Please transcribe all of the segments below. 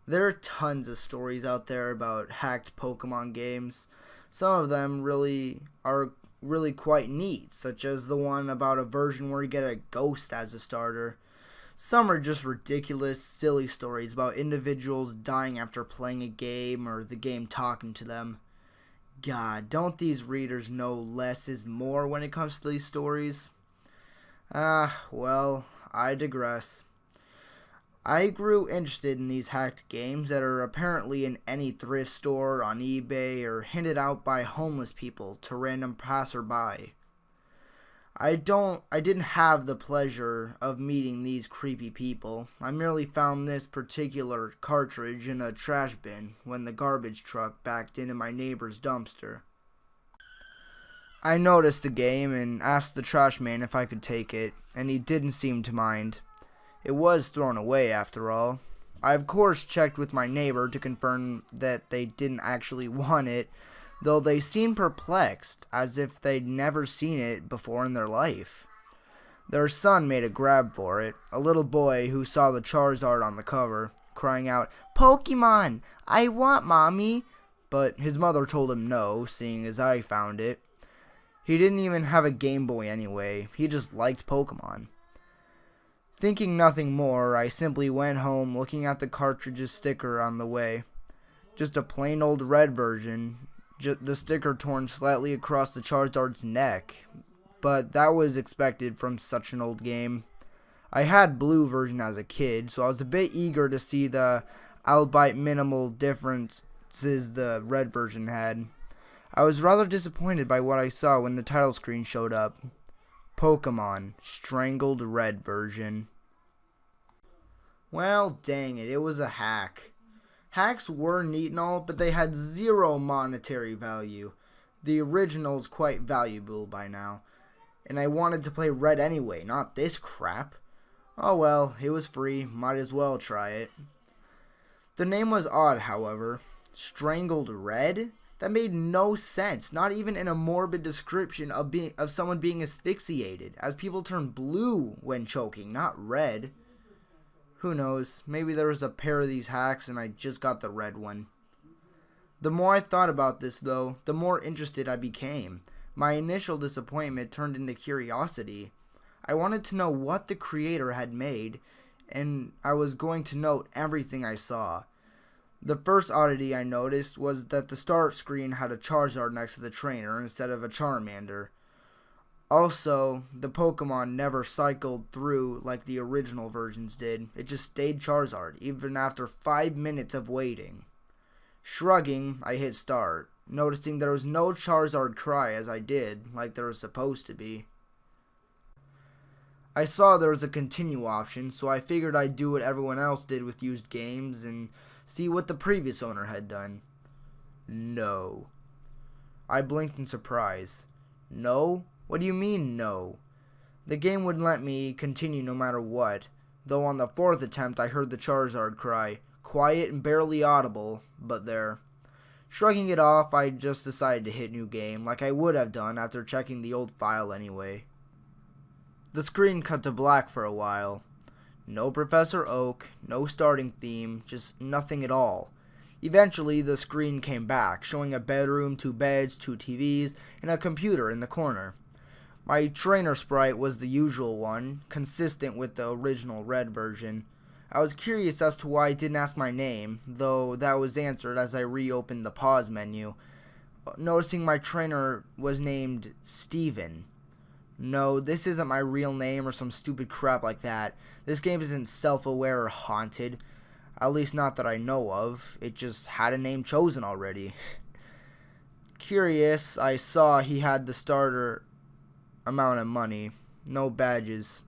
There are tons of stories out there about hacked Pokemon games. Some of them are really quite neat, such as the one about a version where you get a ghost as a starter. Some are just ridiculous, silly stories about individuals dying after playing a game or the game talking to them. God, don't these readers know less is more when it comes to these stories? Well, I digress. I grew interested in these hacked games that are apparently in any thrift store, on eBay, or handed out by homeless people to random passerby. I didn't have the pleasure of meeting these creepy people. I merely found this particular cartridge in a trash bin when the garbage truck backed into my neighbor's dumpster. I noticed the game and asked the trash man if I could take it, and he didn't seem to mind. It was thrown away after all. I of course checked with my neighbor to confirm that they didn't actually want it, though they seemed perplexed, as if they'd never seen it before in their life. Their son made a grab for it, a little boy who saw the Charizard on the cover, crying out, "Pokemon! I want Mommy!" But his mother told him no, seeing as I found it. He didn't even have a Game Boy anyway, he just liked Pokemon. Thinking nothing more, I simply went home looking at the cartridge's sticker on the way. Just a plain old red version, the sticker torn slightly across the Charizard's neck, but that was expected from such an old game. I had blue version as a kid, so I was a bit eager to see the albeit minimal differences the red version had. I was rather disappointed by what I saw when the title screen showed up. Pokemon, Strangled Red version. Well, dang it was a hack. Hacks were neat and all, but they had zero monetary value. The original's quite valuable by now. And I wanted to play Red anyway, not this crap. Oh well, it was free, might as well try it. The name was odd, however. Strangled Red? That made no sense, not even in a morbid description of someone being asphyxiated, as people turn blue when choking, not red. Who knows, maybe there was a pair of these hacks and I just got the red one. The more I thought about this though, the more interested I became. My initial disappointment turned into curiosity. I wanted to know what the creator had made, and I was going to note everything I saw. The first oddity I noticed was that the start screen had a Charizard next to the trainer instead of a Charmander. Also, the Pokemon never cycled through like the original versions did. It just stayed Charizard, even after 5 minutes of waiting. Shrugging, I hit start, noticing there was no Charizard cry as I did, like there was supposed to be. I saw there was a continue option, so I figured I'd do what everyone else did with used games and see what the previous owner had done. No. I blinked in surprise. No? What do you mean, no? The game wouldn't let me continue no matter what, though on the fourth attempt I heard the Charizard cry, quiet and barely audible, but there. Shrugging it off, I just decided to hit new game, like I would have done after checking the old file anyway. The screen cut to black for a while. No Professor Oak, no starting theme, just nothing at all. Eventually, the screen came back, showing a bedroom, 2 beds, 2 TVs, and a computer in the corner. My trainer sprite was the usual one, consistent with the original red version. I was curious as to why it didn't ask my name, though that was answered as I reopened the pause menu, noticing my trainer was named Steven. No, this isn't my real name or some stupid crap like that. This game isn't self-aware or haunted. At least not that I know of. It just had a name chosen already. Curious, I saw he had the starter amount of money. No badges.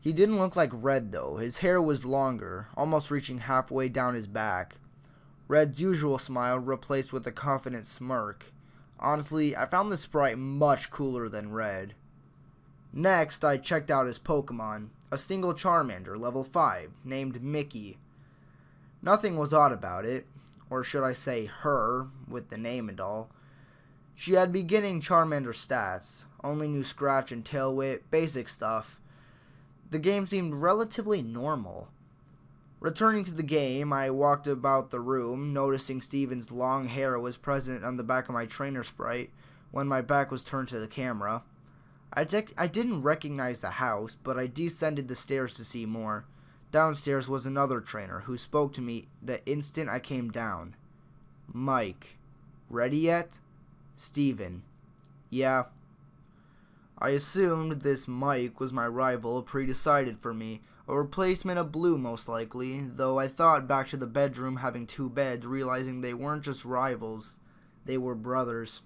He didn't look like Red though. His hair was longer, almost reaching halfway down his back. Red's usual smile replaced with a confident smirk. Honestly, I found this sprite much cooler than Red. Next, I checked out his Pokemon, a single Charmander, level 5, named Mickey. Nothing was odd about it, or should I say her, with the name and all. She had beginning Charmander stats, only knew Scratch and Tail Whip, basic stuff. The game seemed relatively normal. Returning to the game, I walked about the room, noticing Steven's long hair was present on the back of my trainer sprite when my back was turned to the camera. I didn't recognize the house, but I descended the stairs to see more. Downstairs was another trainer who spoke to me the instant I came down. Mike. Ready yet? Steven. Yeah. I assumed this Mike was my rival, pre-decided for me. A replacement of Blue, most likely, though I thought back to the bedroom having 2 beds, realizing they weren't just rivals, they were brothers.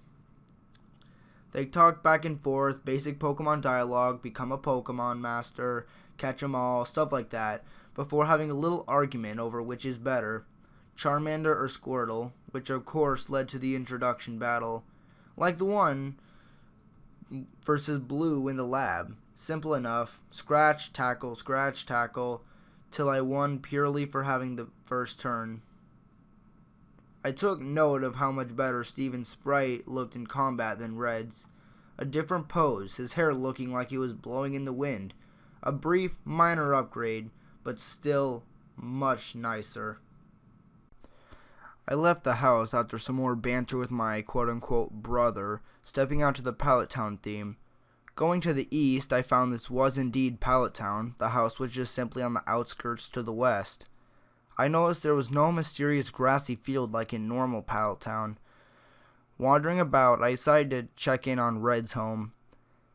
They talked back and forth, basic Pokemon dialogue, become a Pokemon master, catch 'em all, stuff like that, before having a little argument over which is better, Charmander or Squirtle, which of course led to the introduction battle, like the one versus Blue in the lab. Simple enough, scratch, tackle, till I won purely for having the first turn. I took note of how much better Steven's sprite looked in combat than Red's. A different pose, his hair looking like he was blowing in the wind. A brief, minor upgrade, but still much nicer. I left the house after some more banter with my quote-unquote brother, stepping out to the Pallet Town theme. Going to the east, I found this was indeed Pallet Town. The house was just simply on the outskirts to the west. I noticed there was no mysterious grassy field like in normal Pallet Town. Wandering about, I decided to check in on Red's home.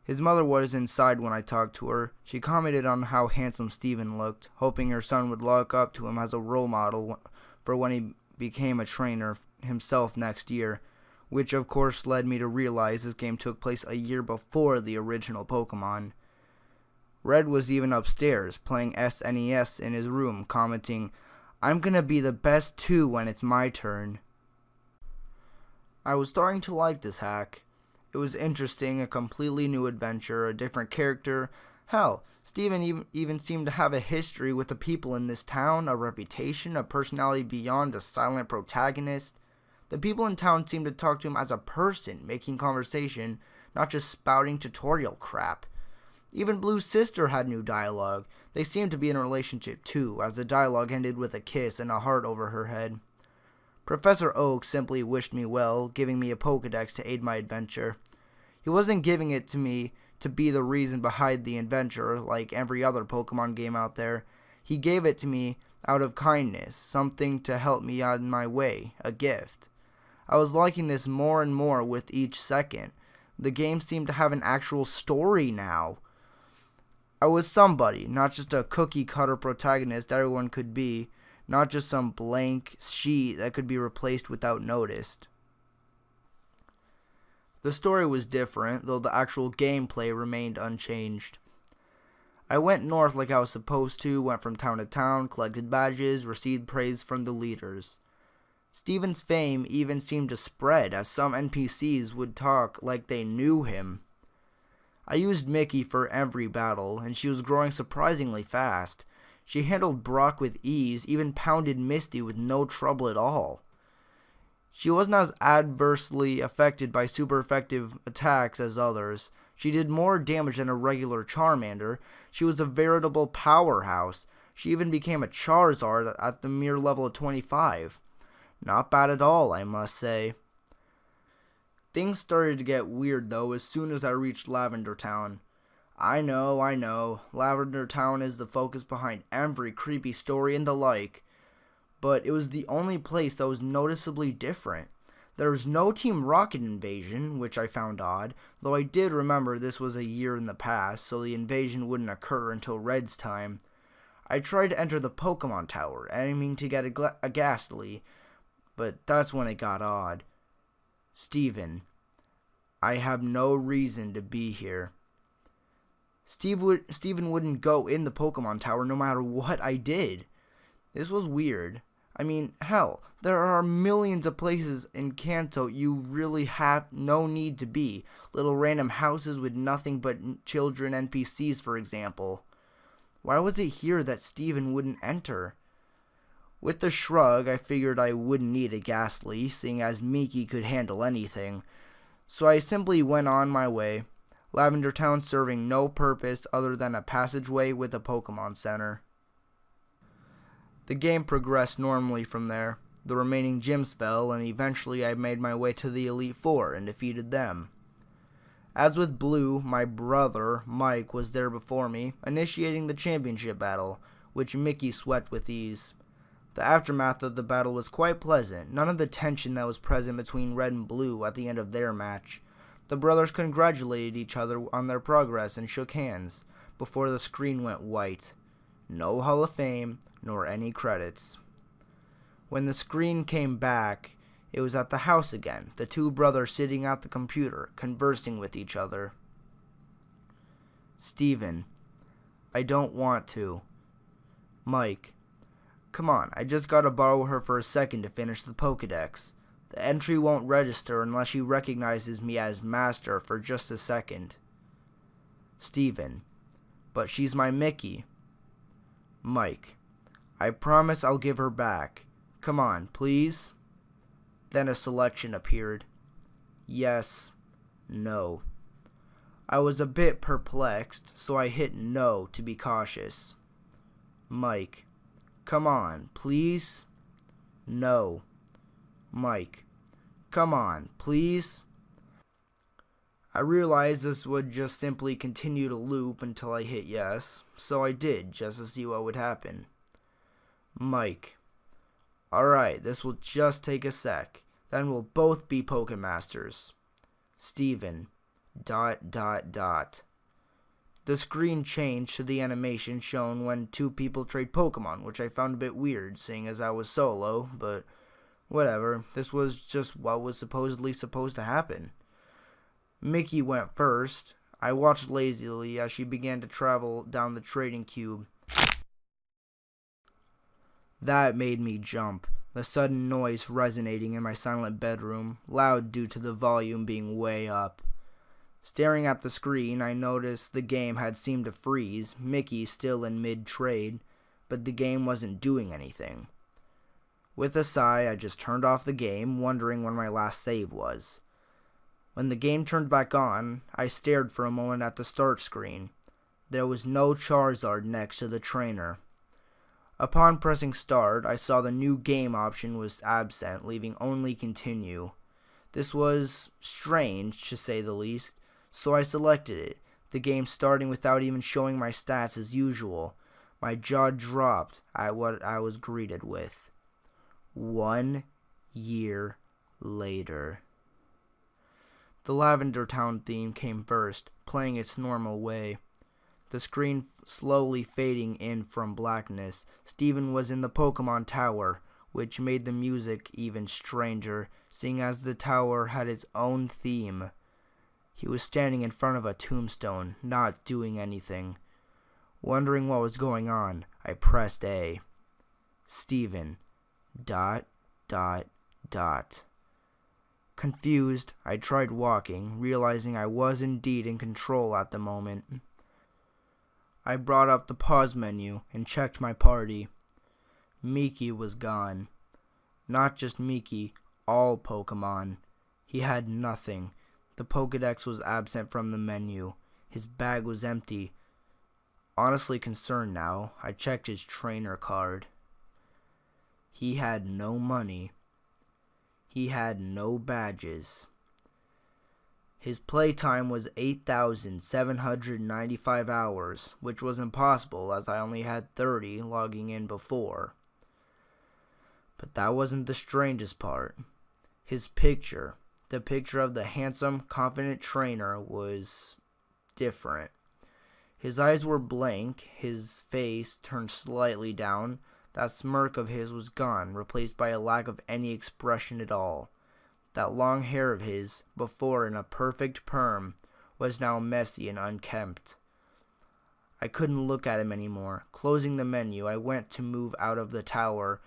His mother was inside when I talked to her. She commented on how handsome Steven looked, hoping her son would look up to him as a role model for when he became a trainer himself next year, which of course led me to realize this game took place a year before the original Pokemon. Red was even upstairs, playing SNES in his room, commenting, "I'm gonna be the best too when it's my turn." I was starting to like this hack. It was interesting, a completely new adventure, a different character. Hell, Steven even seemed to have a history with the people in this town, a reputation, a personality beyond a silent protagonist. The people in town seemed to talk to him as a person, making conversation, not just spouting tutorial crap. Even Blue's sister had new dialogue. They seemed to be in a relationship too, as the dialogue ended with a kiss and a heart over her head. Professor Oak simply wished me well, giving me a Pokedex to aid my adventure. He wasn't giving it to me to be the reason behind the adventure, like every other Pokemon game out there. He gave it to me out of kindness, something to help me on my way, a gift. I was liking this more and more with each second. The game seemed to have an actual story now. I was somebody, not just a cookie-cutter protagonist everyone could be, not just some blank sheet that could be replaced without notice. The story was different, though the actual gameplay remained unchanged. I went north like I was supposed to, went from town to town, collected badges, received praise from the leaders. Steven's fame even seemed to spread, as some NPCs would talk like they knew him. I used Mickey for every battle, and she was growing surprisingly fast. She handled Brock with ease, even pounded Misty with no trouble at all. She wasn't as adversely affected by super effective attacks as others. She did more damage than a regular Charmander. She was a veritable powerhouse. She even became a Charizard at the mere level of 25. Not bad at all, I must say. Things started to get weird though as soon as I reached Lavender Town. I know, Lavender Town is the focus behind every creepy story and the like, but it was the only place that was noticeably different. There was no Team Rocket invasion, which I found odd, though I did remember this was a year in the past, so the invasion wouldn't occur until Red's time. I tried to enter the Pokemon Tower, aiming to get a Ghastly, but that's when it got odd. Steven, I have no reason to be here. Steven wouldn't go in the Pokemon Tower no matter what I did. This was weird. I mean, hell, there are millions of places in Kanto you really have no need to be. Little random houses with nothing but children NPCs, for example. Why was it here that Steven wouldn't enter? With the shrug, I figured I wouldn't need a Ghastly, seeing as Miki could handle anything. So I simply went on my way. Lavender Town serving no purpose other than a passageway with a Pokemon Center. The game progressed normally from there. The remaining gyms fell, and eventually I made my way to the Elite Four and defeated them. As with Blue, my brother, Mike, was there before me, initiating the championship battle, which Mickey swept with ease. The aftermath of the battle was quite pleasant, none of the tension that was present between Red and Blue at the end of their match. The brothers congratulated each other on their progress and shook hands, before the screen went white. No Hall of Fame, nor any credits. When the screen came back, it was at the house again, the two brothers sitting at the computer, conversing with each other. Steven: I don't want to. Mike: Come on, I just gotta borrow her for a second to finish the Pokedex. The entry won't register unless she recognizes me as Master for just a second. Steven: But she's my Mickey. Mike: I promise I'll give her back. Come on, please. Then a selection appeared. Yes, no. I was a bit perplexed, so I hit no to be cautious. Mike: Come on, please. No. Mike: Come on, please. I realized this would just simply continue to loop until I hit yes, so I did, just to see what would happen. Mike: Alright, this will just take a sec. Then we'll both be Pokemasters. Steven: ... The screen changed to the animation shown when two people trade Pokemon, which I found a bit weird, seeing as I was solo, but whatever. This was just what was supposedly supposed to happen. Mickey went first. I watched lazily as she began to travel down the trading cube. That made me jump, the sudden noise resonating in my silent bedroom, loud due to the volume being way up. Staring at the screen, I noticed the game had seemed to freeze, Mickey still in mid-trade, but the game wasn't doing anything. With a sigh, I just turned off the game, wondering when my last save was. When the game turned back on, I stared for a moment at the start screen. There was no Charizard next to the trainer. Upon pressing start, I saw the new game option was absent, leaving only continue. This was strange, to say the least, so I selected it, the game starting without even showing my stats as usual. My jaw dropped at what I was greeted with. 1 year later. The Lavender Town theme came first, playing its normal way. The screen slowly fading in from blackness. Steven was in the Pokemon Tower, which made the music even stranger, seeing as the tower had its own theme. He was standing in front of a tombstone, not doing anything. Wondering what was going on, I pressed A. Steven... ... Confused, I tried walking, realizing I was indeed in control at the moment. I brought up the pause menu and checked my party. Mickey was gone. Not just Mickey, all Pokemon. He had nothing. The Pokedex was absent from the menu. His bag was empty. Honestly concerned now, I checked his trainer card. He had no money. He had no badges. His playtime was 8,795 hours, which was impossible as I only had 30 logging in before. But that wasn't the strangest part. His picture, the picture of the handsome, confident trainer, was different. His eyes were blank, his face turned slightly down. That smirk of his was gone, replaced by a lack of any expression at all. That long hair of his, before in a perfect perm, was now messy and unkempt. I couldn't look at him anymore. Closing the menu, I went to move out of the tower,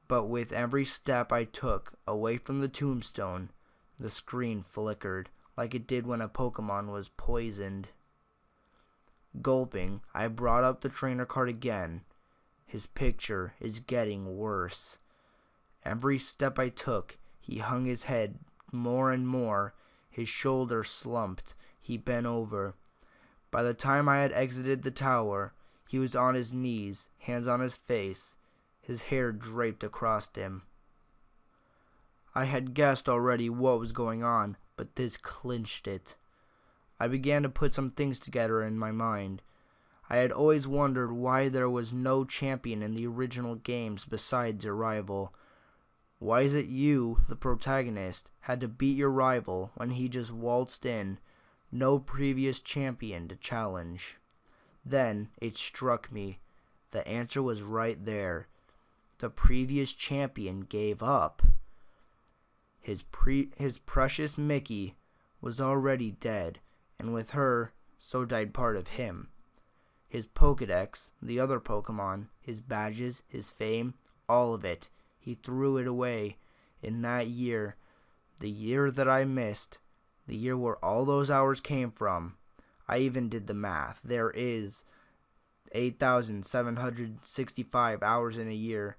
but with every step I took away from the tombstone, the screen flickered, like it did when a Pokemon was poisoned. Gulping, I brought up the trainer card again. His picture is getting worse. Every step I took, he hung his head more and more. His shoulders slumped. He bent over. By the time I had exited the tower, he was on his knees, hands on his face. his hair draped across him. I had guessed already what was going on, but this clinched it. I began to put some things together in my mind. I had always wondered why there was no champion in the original games besides your rival. Why is it you, the protagonist, had to beat your rival when he just waltzed in, no previous champion to challenge? Then it struck me. The answer was right there. The previous champion gave up. His precious Mickey was already dead, and with her, so died part of him. His Pokédex, the other Pokemon, his badges, his fame, all of it. He threw it away in that year, the year that I missed, the year where all those hours came from. I even did the math. There is 8,765 hours in a year.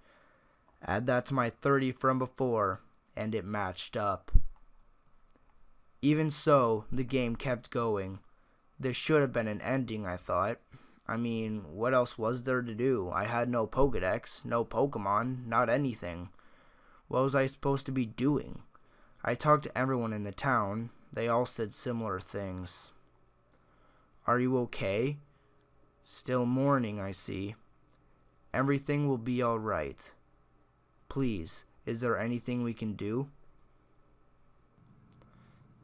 Add that to my 30 from before, and it matched up. Even so, the game kept going. There should have been an ending, I thought. I mean, what else was there to do? I had no Pokédex, no Pokemon, not anything. What was I supposed to be doing? I talked to everyone in the town. They all said similar things. Are you okay? Still mourning, I see. Everything will be all right. Please, is there anything we can do?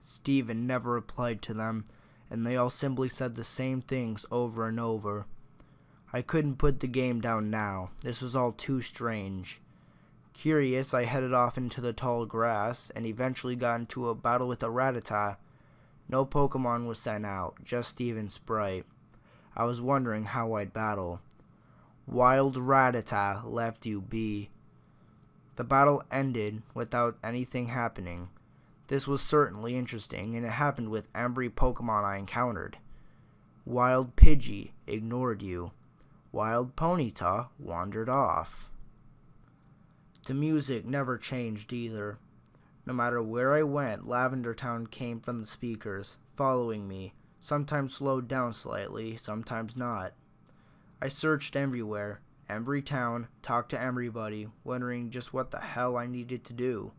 Stephen never replied to them, and they all simply said the same things over and over. I couldn't put the game down now. This was all too strange. Curious, I headed off into the tall grass and eventually got into a battle with a Rattata. No Pokemon was sent out, just Stephen's sprite. I was wondering how I'd battle. Wild Rattata left you be. The battle ended without anything happening. This was certainly interesting, and it happened with every Pokemon I encountered. Wild Pidgey ignored you. Wild Ponyta wandered off. The music never changed either. No matter where I went, Lavender Town came from the speakers, following me, sometimes slowed down slightly, sometimes not. I searched everywhere, every town, talked to everybody, wondering just what the hell I needed to do.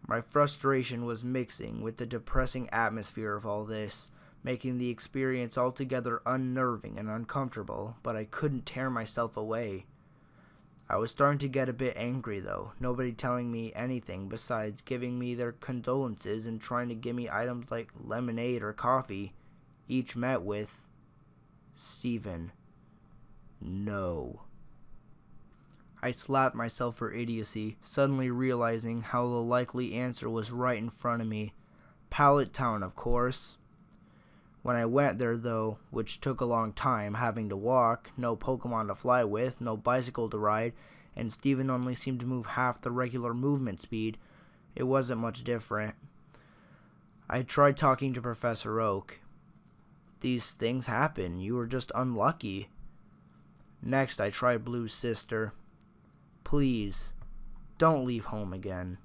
My frustration was mixing with the depressing atmosphere of all this, making the experience altogether unnerving and uncomfortable, but I couldn't tear myself away. I was starting to get a bit angry, though, nobody telling me anything besides giving me their condolences and trying to give me items like lemonade or coffee, each met with, Stephen, no. I slapped myself for idiocy, suddenly realizing how the likely answer was right in front of me. Pallet Town, of course. When I went there, though, which took a long time, having to walk, no Pokemon to fly with, no bicycle to ride, and Stephen only seemed to move half the regular movement speed, it wasn't much different. I tried talking to Professor Oak. These things happen. You were just unlucky. Next, I tried Blue's sister. Please, don't leave home again.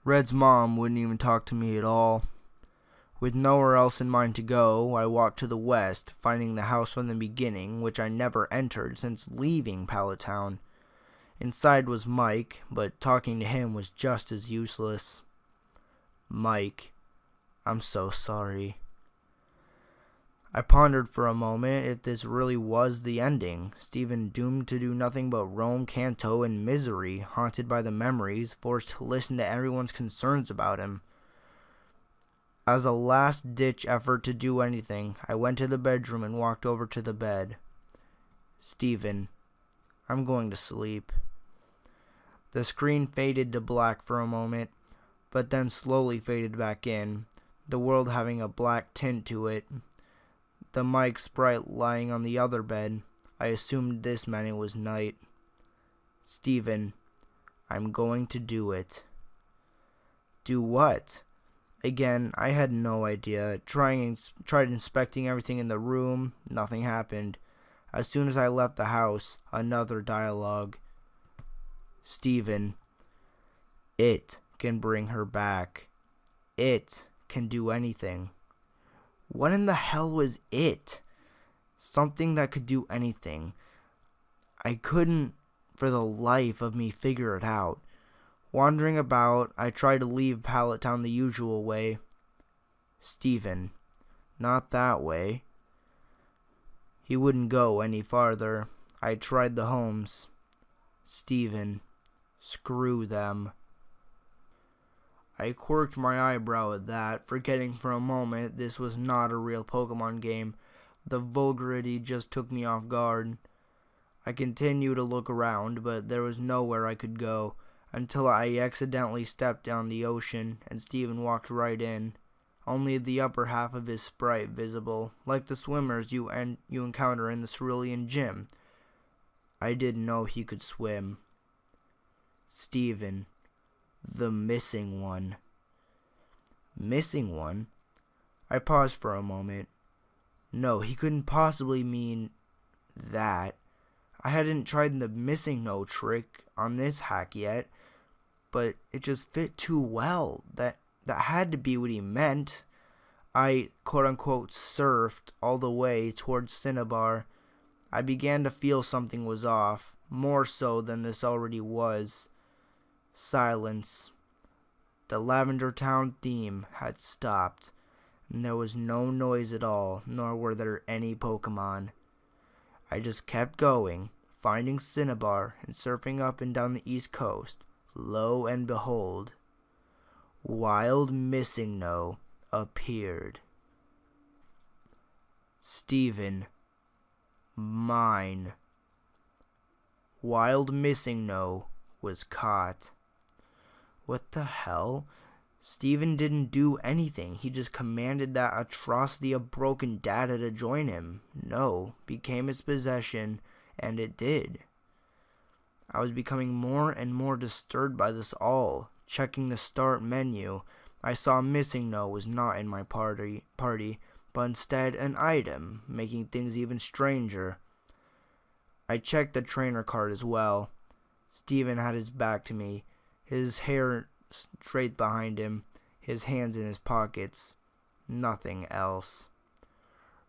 Red's mom wouldn't even talk to me at all. With nowhere else in mind to go, I walked to the west, finding the house from the beginning, which I never entered since leaving Pallet Town. Inside was Mike, but talking to him was just as useless. Mike, I'm so sorry. I pondered for a moment if this really was the ending, Stephen doomed to do nothing but roam Kanto in misery, haunted by the memories, forced to listen to everyone's concerns about him. As a last-ditch effort to do anything, I went to the bedroom and walked over to the bed. Stephen, I'm going to sleep. The screen faded to black for a moment, but then slowly faded back in, the world having a black tint to it. The Mike sprite lying on the other bed. I assumed this meant it was night. Stephen, I'm going to do it. Do what? Again, I had no idea. Tried inspecting everything in the room. Nothing happened. As soon as I left the house, another dialogue. Stephen, it can bring her back. It can do anything. What in the hell was it? Something that could do anything. I couldn't for the life of me figure it out. Wandering about, I tried to leave Pallet Town the usual way. Stephen, not that way. He wouldn't go any farther. I tried the homes. Stephen, screw them. I quirked my eyebrow at that, forgetting for a moment this was not a real Pokemon game. The vulgarity just took me off guard. I continued to look around, but there was nowhere I could go, until I accidentally stepped down the ocean, and Stephen walked right in. Only the upper half of his sprite visible, like the swimmers you encounter in the Cerulean Gym. I didn't know he could swim. Stephen, the missing one. Missing one? I paused for a moment. No, he couldn't possibly mean that. I hadn't tried the missing no trick on this hack yet, but it just fit too well. That had to be what he meant. I quote-unquote surfed all the way towards Cinnabar. I began to feel something was off, more so than this already was. Silence. The Lavender Town theme had stopped, and there was no noise at all, nor were there any Pokemon. I just kept going, finding Cinnabar and surfing up and down the east coast. Lo and behold, Wild Missing No appeared. Stephen, mine. Wild Missing No was caught. What the hell? Stephen didn't do anything. He just commanded that atrocity of broken data to join him. No, became his possession, and it did. I was becoming more and more disturbed by this all. Checking the start menu, I saw Missing No was not in my party, but instead an item, making things even stranger. I checked the trainer card as well. Stephen had his back to me, his hair straight behind him, his hands in his pockets. Nothing else.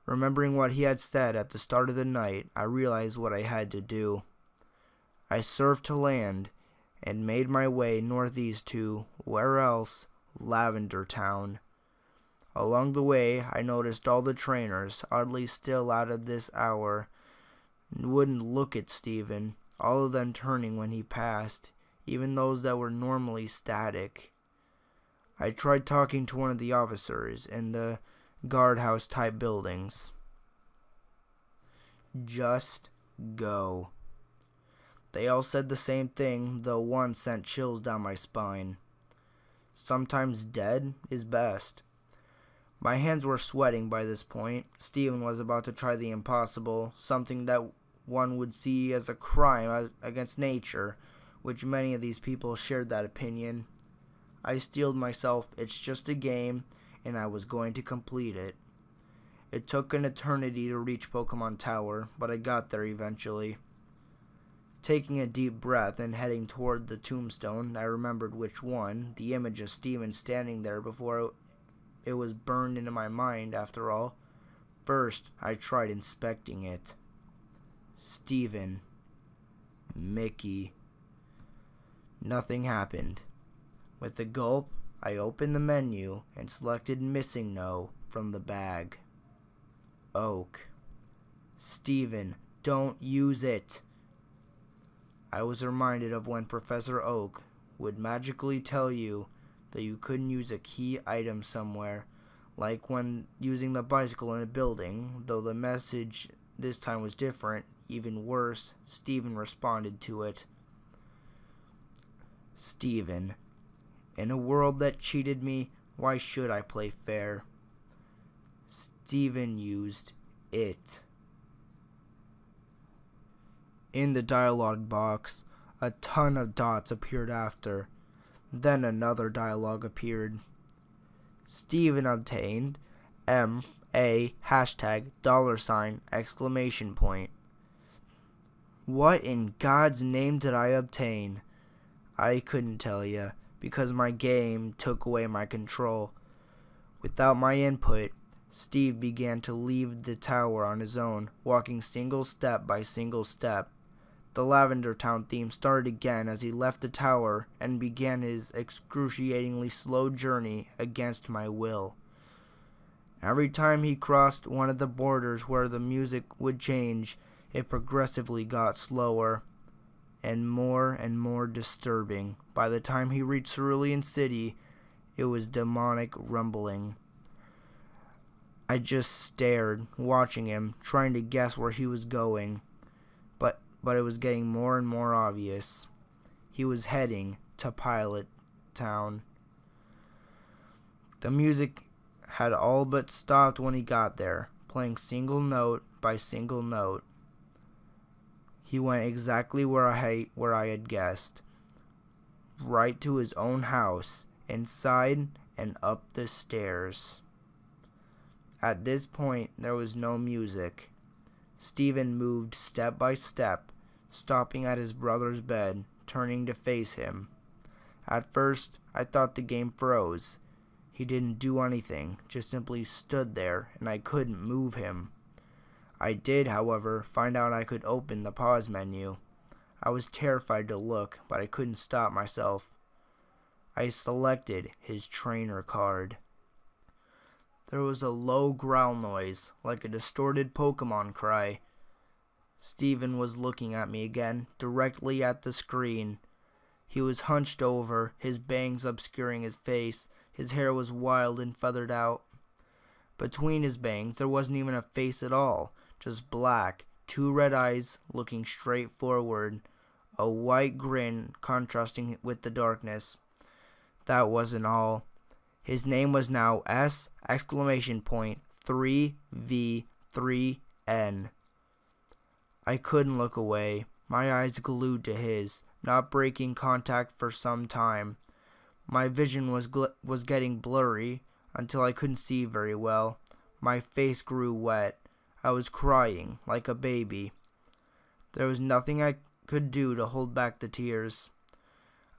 Remembering what he had said at the start of the night, I realized what I had to do. I surfed to land and made my way northeast to, where else, Lavender Town. Along the way, I noticed all the trainers, oddly still out of this hour, wouldn't look at Stephen, all of them turning when he passed, even those that were normally static. I tried talking to one of the officers in the guardhouse type buildings. Just go. They all said the same thing, though one sent chills down my spine. Sometimes dead is best. My hands were sweating by this point. Stephen was about to try the impossible, something that one would see as a crime against nature, which many of these people shared that opinion. I steeled myself, it's just a game, and I was going to complete it. It took an eternity to reach Pokemon Tower, but I got there eventually. Taking a deep breath and heading toward the tombstone, I remembered which one, the image of Stephen standing there before it was burned into my mind after all. First, I tried inspecting it. Stephen. Mickey. Nothing happened. With a gulp, I opened the menu and selected Missing No from the bag. Oak. Stephen, don't use it. I was reminded of when Professor Oak would magically tell you that you couldn't use a key item somewhere, like when using the bicycle in a building, though the message this time was different. Even worse, Stephen responded to it. Stephen, in a world that cheated me, why should I play fair? Stephen used it. In the dialogue box, a ton of dots appeared after. Then another dialogue appeared. Stephen obtained MA $! What in God's name did I obtain? I couldn't tell you, because my game took away my control. Without my input, Steve began to leave the tower on his own, walking single step by single step. The Lavender Town theme started again as he left the tower and began his excruciatingly slow journey against my will. Every time he crossed one of the borders where the music would change, it progressively got slower and more disturbing. By the time he reached Cerulean City, it was demonic rumbling. I just stared, watching him, trying to guess where he was going. But it was getting more and more obvious. He was heading to Pilot Town. The music had all but stopped when he got there, playing single note by single note. He went exactly where I had guessed, right to his own house, inside and up the stairs. At this point, there was no music. Stephen moved step by step, stopping at his brother's bed, turning to face him. At first, I thought the game froze. He didn't do anything, just simply stood there, and I couldn't move him. I did, however, find out I could open the pause menu. I was terrified to look, but I couldn't stop myself. I selected his trainer card. There was a low growl noise, like a distorted Pokemon cry. Stephen was looking at me again, directly at the screen. He was hunched over, his bangs obscuring his face. His hair was wild and feathered out. Between his bangs, there wasn't even a face at all, just black, two red eyes looking straight forward, a white grin contrasting with the darkness. That wasn't all. His name was now S!3V3N. I couldn't look away, my eyes glued to his, not breaking contact for some time. My vision was getting blurry until I couldn't see very well. My face grew wet. I was crying like a baby. There was nothing I could do to hold back the tears.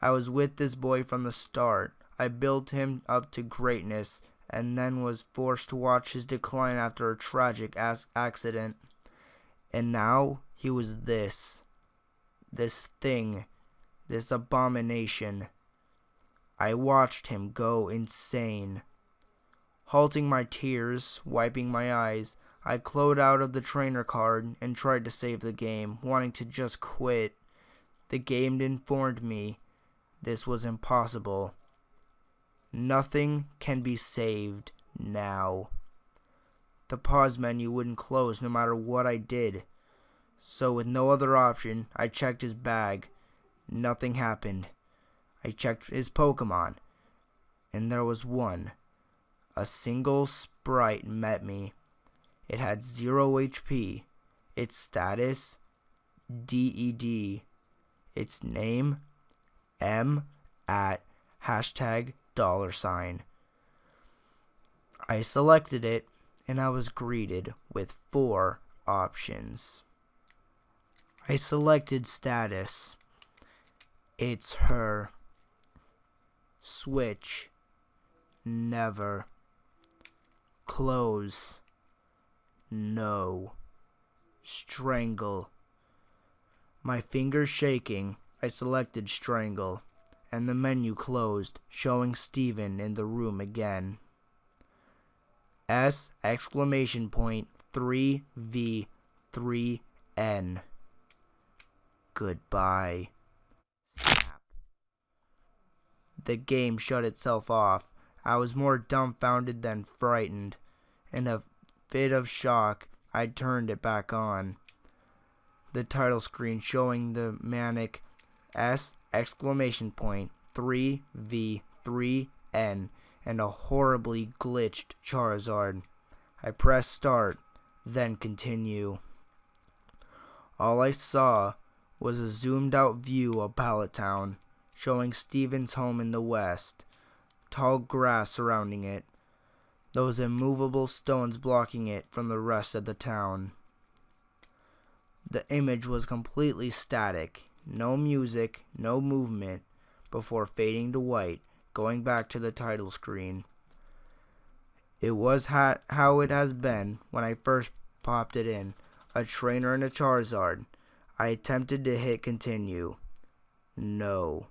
I was with this boy from the start. I built him up to greatness and then was forced to watch his decline after a tragic accident. And now he was this thing, this abomination. I watched him go insane. Halting my tears, wiping my eyes, I clawed out of the trainer card and tried to save the game, wanting to just quit. The game informed me this was impossible. Nothing can be saved now. The pause menu wouldn't close no matter what I did. So with no other option, I checked his bag. Nothing happened. I checked his Pokemon, and there was one. A single sprite met me. It had 0 HP. Its status, DED. Its name, M at $. I selected it, and I was greeted with 4 options. I selected status. It's her. Switch. Never. Close. No. Strangle. My fingers shaking, I selected Strangle, and the menu closed, showing Stephen in the room again. S!3V3N. Goodbye. Snap. The game shut itself off. I was more dumbfounded than frightened. In a fit of shock, I turned it back on. The title screen showing the manic S!3V3N and a horribly glitched Charizard. I pressed start, then continue. All I saw was a zoomed out view of Pilot Town, showing Stephen's home in the west, tall grass surrounding it, those immovable stones blocking it from the rest of the town. The image was completely static, no music, no movement, before fading to white, going back to the title screen. It was how it has been when I first popped it in, a trainer and a Charizard. I attempted to hit continue. No.